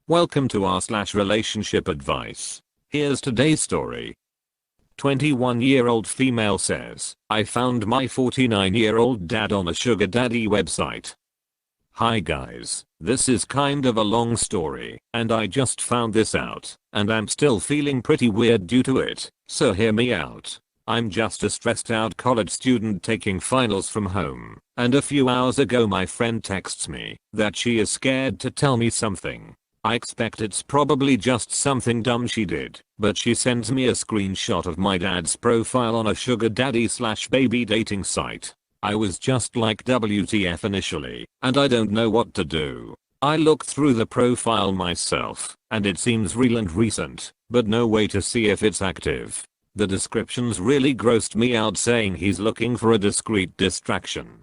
Welcome to r/relationship advice. Here's today's story. 21-year-old female says, I found my 49-year-old dad on a sugar daddy website. Hi guys, this is kind of a long story, and I just found this out, and I'm still feeling pretty weird due to it, so hear me out. I'm just a stressed out college student taking finals from home, and a few hours ago my friend texts me that she is scared to tell me something. I expect it's probably just something dumb she did, but she sends me a screenshot of my dad's profile on a sugar daddy/baby dating site. I was just like WTF initially, and I don't know what to do. I looked through the profile myself, and it seems real and recent, but no way to see if it's active. The descriptions really grossed me out, saying he's looking for a discreet distraction.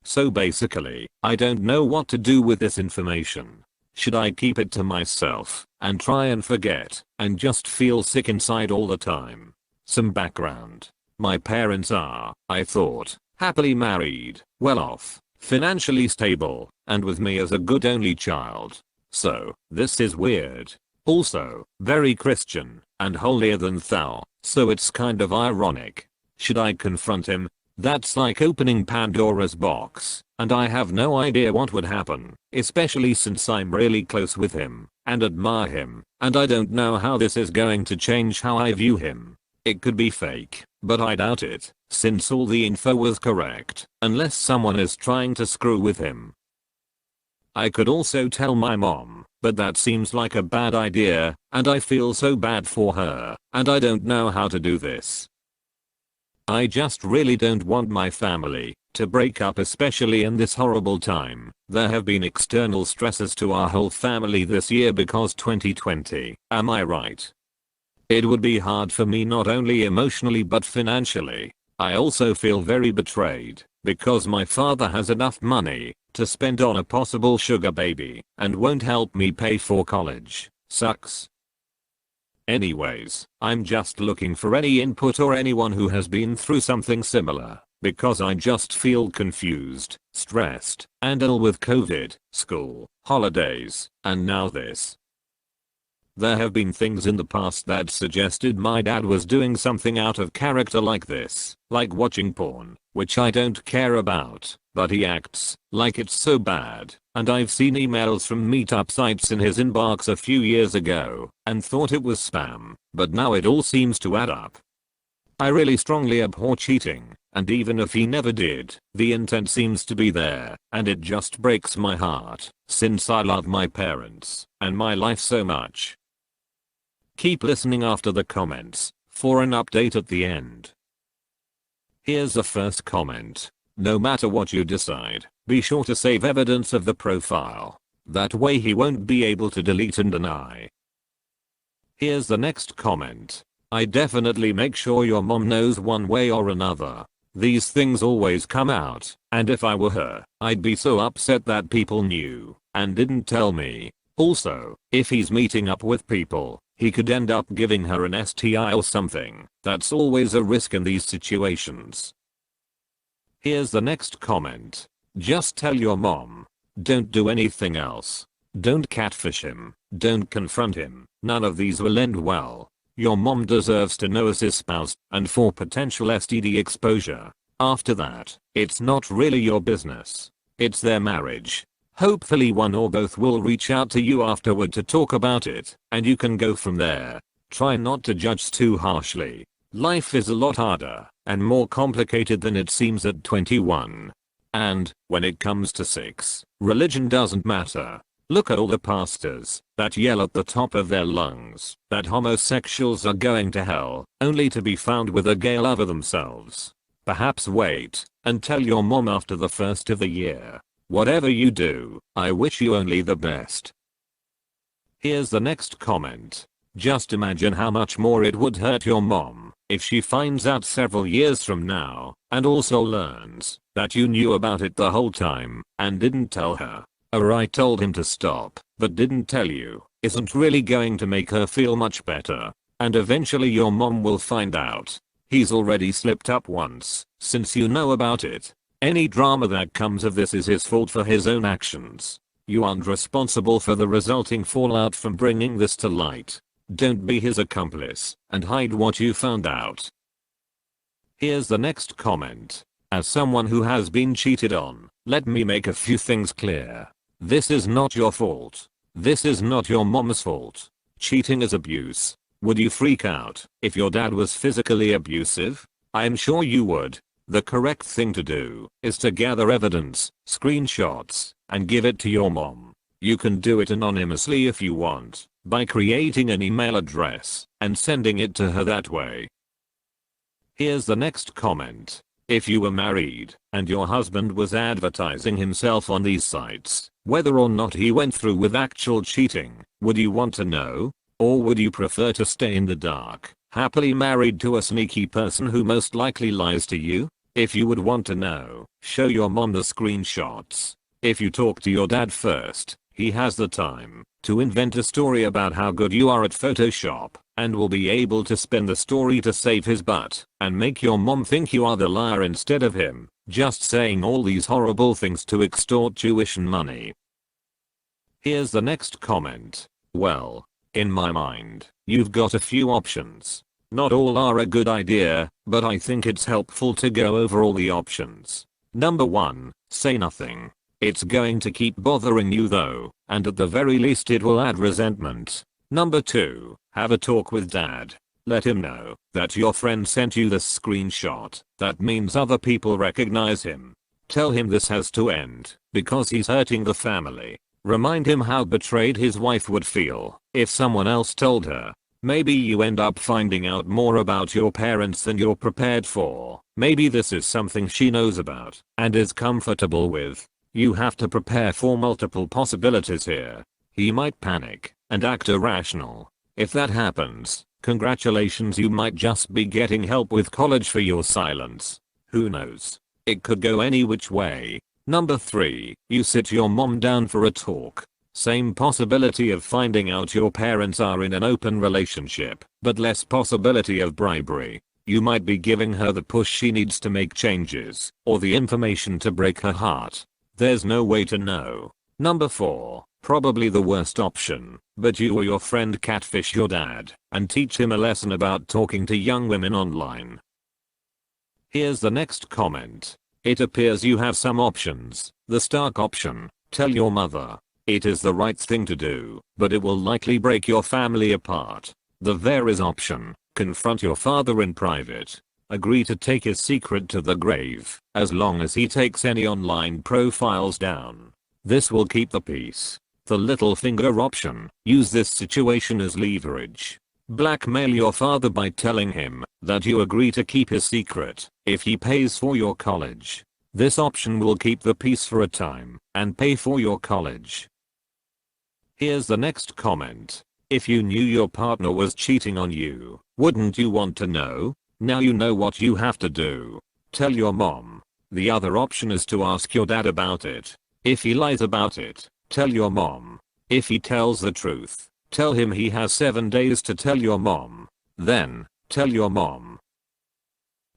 So basically, I don't know what to do with this information. Should I keep it to myself and try and forget and just feel sick inside all the time? Some background. My parents are, I thought, happily married, well off, financially stable, and with me as a good only child. So, this is weird. Also, very Christian and holier than thou, so it's kind of ironic. Should I confront him? That's like opening Pandora's box, and I have no idea what would happen, especially since I'm really close with him and admire him, and I don't know how this is going to change how I view him. It could be fake, but I doubt it, since all the info was correct, unless someone is trying to screw with him. I could also tell my mom, but that seems like a bad idea, and I feel so bad for her, and I don't know how to do this. I just really don't want my family to break up, especially in this horrible time. There have been external stresses to our whole family this year because 2020, am I right? It would be hard for me not only emotionally but financially. I also feel very betrayed because my father has enough money to spend on a possible sugar baby and won't help me pay for college. Sucks. Anyways, I'm just looking for any input or anyone who has been through something similar, because I just feel confused, stressed, and ill with COVID, school, holidays, and now this. There have been things in the past that suggested my dad was doing something out of character like this, like watching porn, which I don't care about, but he acts like it's so bad, and I've seen emails from meetup sites in his inbox a few years ago, and thought it was spam, but now it all seems to add up. I really strongly abhor cheating, and even if he never did, the intent seems to be there, and it just breaks my heart, since I love my parents and my life so much. Keep listening after the comments for an update at the end. Here's the first comment. No matter what you decide, be sure to save evidence of the profile. That way he won't be able to delete and deny. Here's the next comment. I definitely make sure your mom knows one way or another. These things always come out, and if I were her, I'd be so upset that people knew and didn't tell me. Also, if he's meeting up with people, he could end up giving her an STI or something. That's always a risk in these situations. Here's the next comment. Just tell your mom. Don't do anything else. Don't catfish him. Don't confront him. None of these will end well. Your mom deserves to know as his spouse and for potential STD exposure. After that, it's not really your business. It's their marriage. Hopefully one or both will reach out to you afterward to talk about it, and you can go from there. Try not to judge too harshly. Life is a lot harder and more complicated than it seems at 21. And, when it comes to sex, religion doesn't matter. Look at all the pastors that yell at the top of their lungs that homosexuals are going to hell, only to be found with a gay lover themselves. Perhaps wait and tell your mom after the first of the year. Whatever you do, I wish you only the best. Here's the next comment. Just imagine how much more it would hurt your mom if she finds out several years from now and also learns that you knew about it the whole time and didn't tell her. Or I told him to stop, but didn't tell you, isn't really going to make her feel much better. And eventually your mom will find out. He's already slipped up once, since you know about it. Any drama that comes of this is his fault for his own actions. You aren't responsible for the resulting fallout from bringing this to light. Don't be his accomplice and hide what you found out. Here's the next comment. As someone who has been cheated on, let me make a few things clear. This is not your fault. This is not your mom's fault. Cheating is abuse. Would you freak out if your dad was physically abusive? I'm sure you would. The correct thing to do is to gather evidence, screenshots, and give it to your mom. You can do it anonymously if you want, by creating an email address and sending it to her that way. Here's the next comment. If you were married and your husband was advertising himself on these sites, whether or not he went through with actual cheating, would you want to know? Or would you prefer to stay in the dark, happily married to a sneaky person who most likely lies to you? If you would want to know, show your mom the screenshots. If you talk to your dad first, he has the time to invent a story about how good you are at Photoshop, and will be able to spin the story to save his butt and make your mom think you are the liar instead of him, just saying all these horrible things to extort tuition money. Here's the next comment. Well, in my mind, you've got a few options. Not all are a good idea, but I think it's helpful to go over all the options. Number 1, say nothing. It's going to keep bothering you though, and at the very least it will add resentment. Number 2, have a talk with dad. Let him know that your friend sent you this screenshot. That means other people recognize him. Tell him this has to end, because he's hurting the family. Remind him how betrayed his wife would feel if someone else told her. Maybe you end up finding out more about your parents than you're prepared for. Maybe this is something she knows about and is comfortable with. You have to prepare for multiple possibilities here. He might panic and act irrational. If that happens, congratulations, you might just be getting help with college for your silence. Who knows? It could go any which way. Number 3, you sit your mom down for a talk. Same possibility of finding out your parents are in an open relationship, but less possibility of bribery. You might be giving her the push she needs to make changes, or the information to break her heart. There's no way to know. Number 4, probably the worst option, but you or your friend catfish your dad and teach him a lesson about talking to young women online. Here's the next comment. It appears you have some options. The stark option, tell your mother. It is the right thing to do, but it will likely break your family apart. The Varys option, confront your father in private. Agree to take his secret to the grave, as long as he takes any online profiles down. This will keep the peace. The little finger option, use this situation as leverage. Blackmail your father by telling him that you agree to keep his secret if he pays for your college. This option will keep the peace for a time and pay for your college. Here's the next comment. If you knew your partner was cheating on you, wouldn't you want to know? Now you know what you have to do. Tell your mom. The other option is to ask your dad about it. If he lies about it, tell your mom. If he tells the truth, tell him he has 7 days to tell your mom. Then, tell your mom.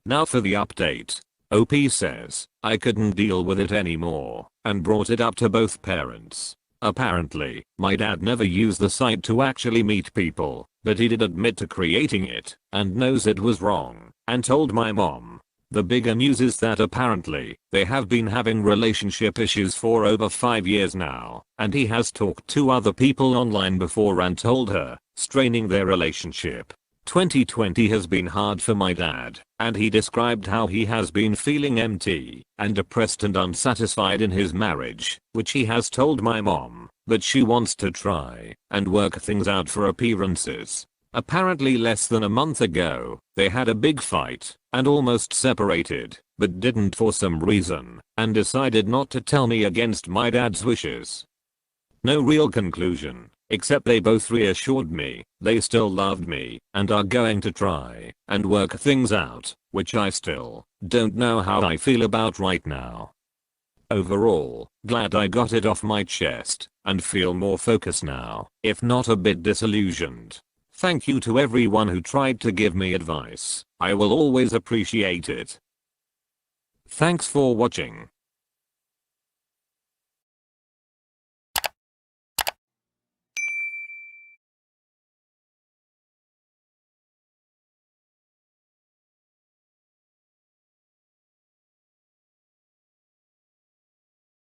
Now for the update. OP says, I couldn't deal with it anymore, and brought it up to both parents. Apparently, my dad never used the site to actually meet people, but he did admit to creating it, and knows it was wrong, and told my mom. The bigger news is that apparently, they have been having relationship issues for over 5 years now, and he has talked to other people online before and told her, straining their relationship. 2020 has been hard for my dad, and he described how he has been feeling empty and depressed and unsatisfied in his marriage, which he has told my mom, but she wants to try and work things out for appearances. Apparently less than a month ago, they had a big fight and almost separated, but didn't for some reason, and decided not to tell me against my dad's wishes. No real conclusion, except they both reassured me they still loved me and are going to try and work things out, which I still don't know how I feel about right now. Overall, glad I got it off my chest and feel more focused now, if not a bit disillusioned. Thank you to everyone who tried to give me advice. I will always appreciate it. Thanks for watching.